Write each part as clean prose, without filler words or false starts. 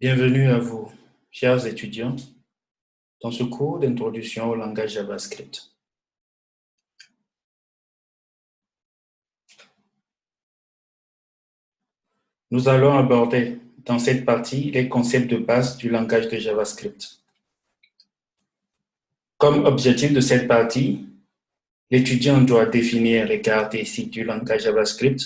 Bienvenue à vous, chers étudiants, dans ce cours d'introduction au langage JavaScript. Nous allons aborder dans cette partie les concepts de base du langage de JavaScript. Comme objectif de cette partie, l'étudiant doit définir les caractéristiques du langage JavaScript,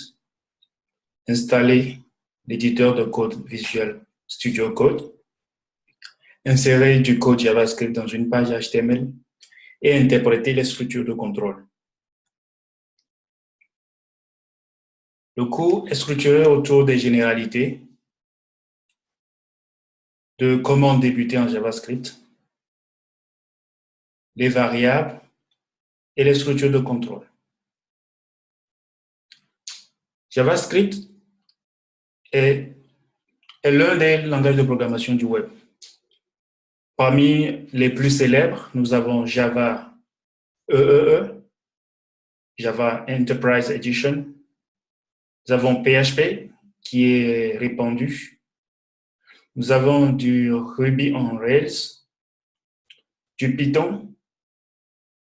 installer l'éditeur de code Visual Studio Code, insérer du code JavaScript dans une page HTML et interpréter les structures de contrôle. Le cours est structuré autour des généralités, de comment débuter en JavaScript, les variables et les structures de contrôle. JavaScript est l'un des langages de programmation du web. Parmi les plus célèbres, nous avons Java EEE, Java Enterprise Edition. Nous avons PHP, qui est répandu. Nous avons du Ruby on Rails, du Python,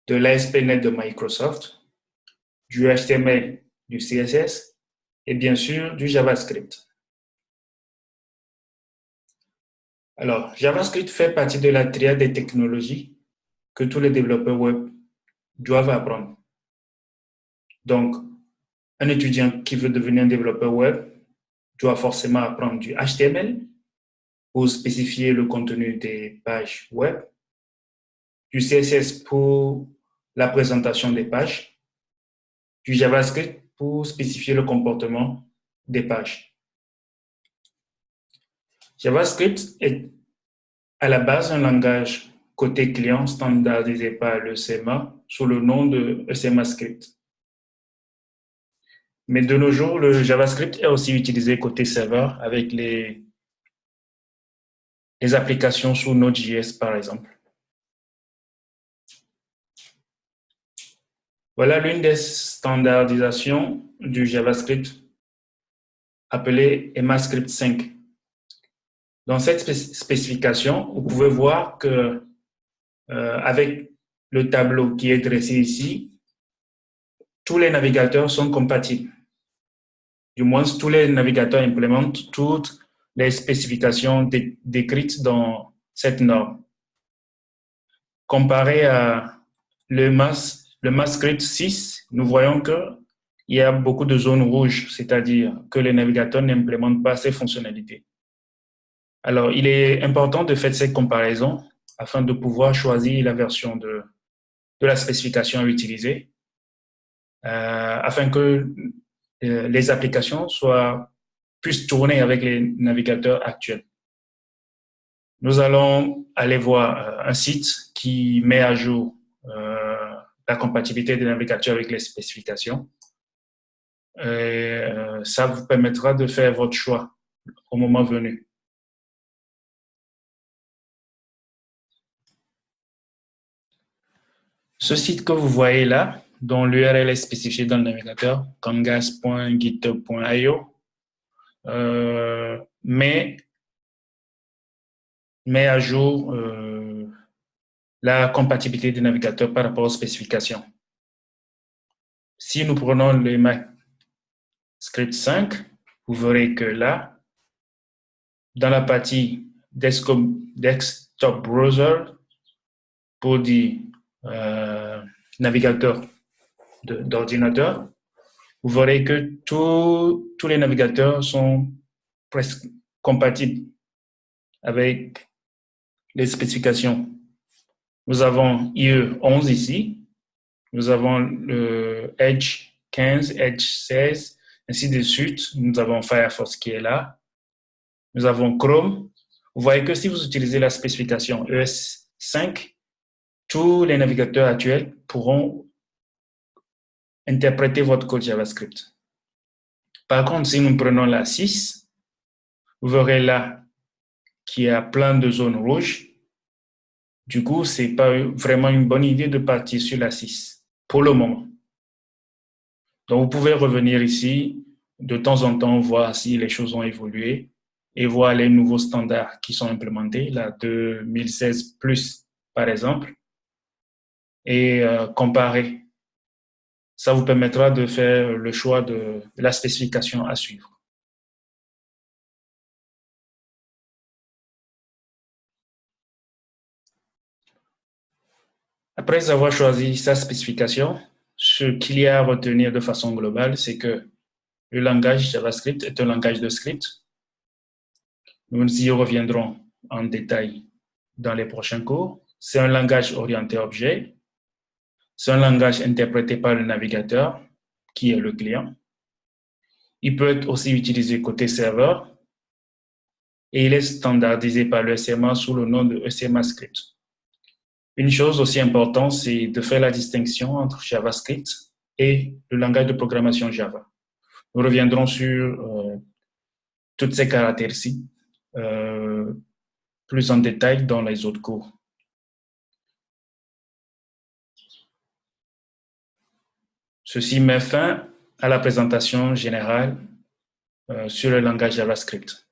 de l'ASP.NET de Microsoft, du HTML, du CSS et bien sûr du JavaScript. Alors, JavaScript fait partie de la triade des technologies que tous les développeurs web doivent apprendre. Donc, un étudiant qui veut devenir un développeur web doit forcément apprendre du HTML pour spécifier le contenu des pages web, du CSS pour la présentation des pages, du JavaScript pour spécifier le comportement des pages. JavaScript est à la base un langage côté client standardisé par le CMA sous le nom de ECMAScript. Mais de nos jours, le JavaScript est aussi utilisé côté serveur avec les applications sous Node.js par exemple. Voilà l'une des standardisations du JavaScript appelée EMAScript 5. Dans cette spécification, vous pouvez voir que avec le tableau qui est dressé ici, tous les navigateurs sont compatibles. Du moins, tous les navigateurs implémentent toutes les spécifications décrites dans cette norme. Comparé à l'EMAScript 6, nous voyons qu'il y a beaucoup de zones rouges, c'est-à-dire que les navigateurs n'implémentent pas ces fonctionnalités. Alors, il est important de faire cette comparaison afin de pouvoir choisir la version de la spécification à utiliser, afin que les applications puissent tourner avec les navigateurs actuels. Nous allons aller voir un site qui met à jour la compatibilité des navigateurs avec les spécifications. Et, ça vous permettra de faire votre choix au moment venu. Ce site que vous voyez là, dont l'URL est spécifiée dans le navigateur, cangas.github.io, met à jour la compatibilité des navigateurs par rapport aux spécifications. Si nous prenons le EMAScript 5, vous verrez que là, dans la partie Desktop Browser, pour dire navigateur d'ordinateur, vous verrez que tous les navigateurs sont presque compatibles avec les spécifications. Nous avons IE 11 ici, nous avons le Edge 15, Edge 16, ainsi de suite. Nous avons Firefox qui est là. Nous avons Chrome. Vous voyez que si vous utilisez la spécification ES 5, tous les navigateurs actuels pourront interpréter votre code JavaScript. Par contre, si nous prenons la 6, vous verrez là qu'il y a plein de zones rouges. Du coup, ce n'est pas vraiment une bonne idée de partir sur la 6 pour le moment. Donc, vous pouvez revenir ici de temps en temps, voir si les choses ont évolué et voir les nouveaux standards qui sont implémentés, la 2016 plus par exemple, et comparer. Ça vous permettra de faire le choix de la spécification à suivre. Après avoir choisi sa spécification, ce qu'il y a à retenir de façon globale, c'est que le langage JavaScript est un langage de script. Nous y reviendrons en détail dans les prochains cours. C'est un langage orienté objet. C'est un langage interprété par le navigateur, qui est le client. Il peut être aussi utilisé côté serveur et il est standardisé par le SMA sous le nom de ECMAScript. Une chose aussi importante, c'est de faire la distinction entre JavaScript et le langage de programmation Java. Nous reviendrons sur toutes ces caractéristiques plus en détail dans les autres cours. Ceci met fin à la présentation générale sur le langage JavaScript.